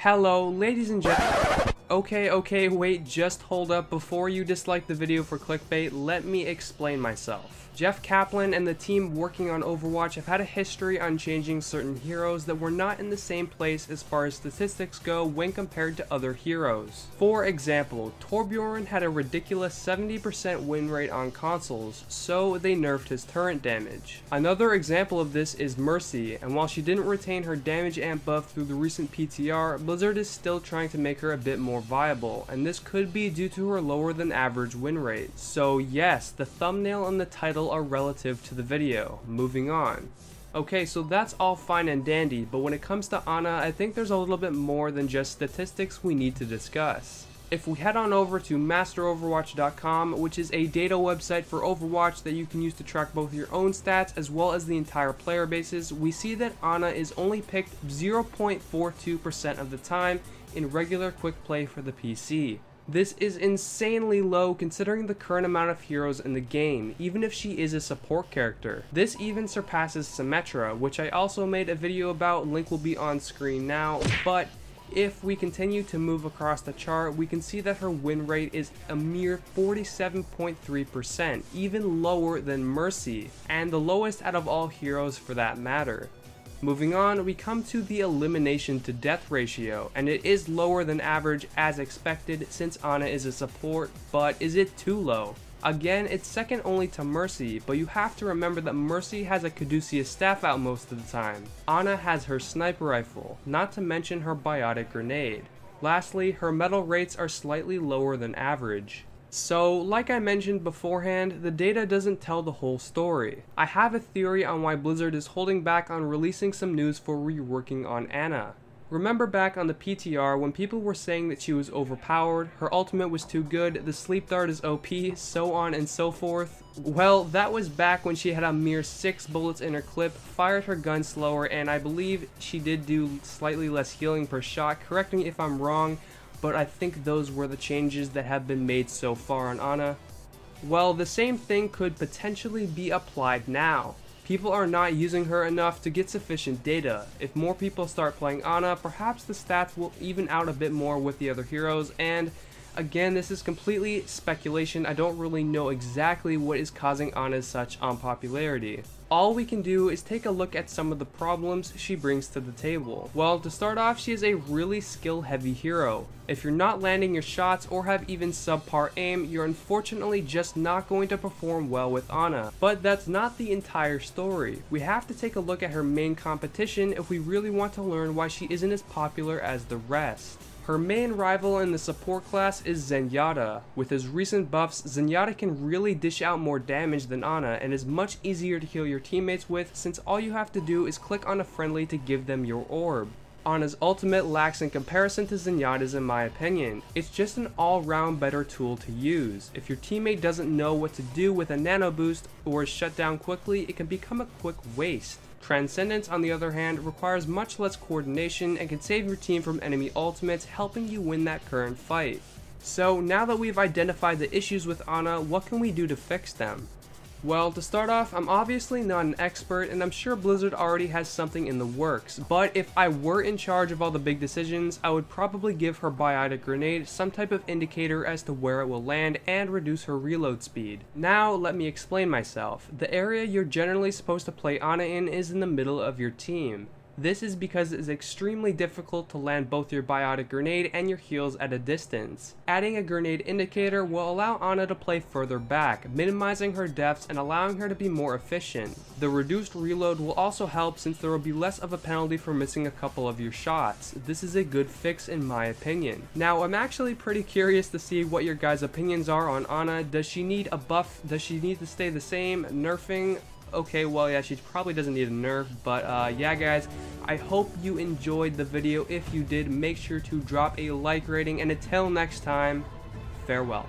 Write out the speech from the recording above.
Hello, ladies and gentlemen. Okay, wait, just hold up. Before you dislike the video for clickbait, let me explain myself. Jeff Kaplan and the team working on Overwatch have had a history on changing certain heroes that were not in the same place as far as statistics go when compared to other heroes. For example, Torbjorn had a ridiculous 70% win rate on consoles, so they nerfed his turret damage. Another example of this is Mercy, and while she didn't retain her damage amp buff through the recent PTR, Blizzard is still trying to make her a bit more viable, and this could be due to her lower than average win rate. So yes, the thumbnail and the title are relative to the video. Moving on. Okay, so that's all fine and dandy, but when it comes to Ana, I think there's a little bit more than just statistics we need to discuss. If we head on over to masteroverwatch.com, which is a data website for Overwatch that you can use to track both your own stats as well as the entire player bases, we see that Ana is only picked 0.42% of the time in regular quick play for the PC. This is insanely low considering the current amount of heroes in the game, even if she is a support character. This even surpasses Symmetra, which I also made a video about, link will be on screen now, but if we continue to move across the chart, we can see that her win rate is a mere 47.3%, even lower than Mercy, and the lowest out of all heroes for that matter. Moving on, we come to the elimination to death ratio, and it is lower than average as expected since Ana is a support, but is it too low? Again, it's second only to Mercy, but you have to remember that Mercy has a Caduceus staff out most of the time. Ana has her sniper rifle, not to mention her biotic grenade. Lastly, her medal rates are slightly lower than average. So, like I mentioned beforehand, the data doesn't tell the whole story. I have a theory on why Blizzard is holding back on releasing some news for reworking on Ana. Remember back on the PTR when people were saying that she was overpowered, her ultimate was too good, the sleep dart is OP, so on and so forth? Well, that was back when she had a mere 6 bullets in her clip, fired her gun slower, and I believe she did do slightly less healing per shot. Correct me if I'm wrong, but I think those were the changes that have been made so far on Ana. Well, the same thing could potentially be applied now. People are not using her enough to get sufficient data. If more people start playing Ana, perhaps the stats will even out a bit more with the other heroes, and again, this is completely speculation. I don't really know exactly what is causing Ana's such unpopularity. All we can do is take a look at some of the problems she brings to the table. Well, to start off, she is a really skill-heavy hero. If you're not landing your shots or have even subpar aim, you're unfortunately just not going to perform well with Ana. But that's not the entire story. We have to take a look at her main competition if we really want to learn why she isn't as popular as the rest. Her main rival in the support class is Zenyatta. With his recent buffs, Zenyatta can really dish out more damage than Ana and is much easier to heal your teammates with since all you have to do is click on a friendly to give them your orb. Ana's ultimate lacks in comparison to Zenyatta's in my opinion. It's just an all-round better tool to use. If your teammate doesn't know what to do with a nano boost or is shut down quickly, it can become a quick waste. Transcendence, on the other hand, requires much less coordination and can save your team from enemy ultimates, helping you win that current fight. So now that we've identified the issues with Ana, what can we do to fix them? Well, to start off, I'm obviously not an expert and I'm sure Blizzard already has something in the works, but if I were in charge of all the big decisions, I would probably give her biotic grenade some type of indicator as to where it will land and reduce her reload speed. Now, let me explain myself. The area you're generally supposed to play Ana in is in the middle of your team. This is because it is extremely difficult to land both your biotic grenade and your heals at a distance. Adding a grenade indicator will allow Ana to play further back, minimizing her deaths and allowing her to be more efficient. The reduced reload will also help since there will be less of a penalty for missing a couple of your shots. This is a good fix in my opinion. Now, I'm actually pretty curious to see what your guys' opinions are on Ana. Does she need a buff? Does she need to stay the same? Nerfing? Okay, well, yeah, she probably doesn't need a nerf, but yeah, guys, I hope you enjoyed the video. If you did, make sure to drop a like rating, and until next time, farewell.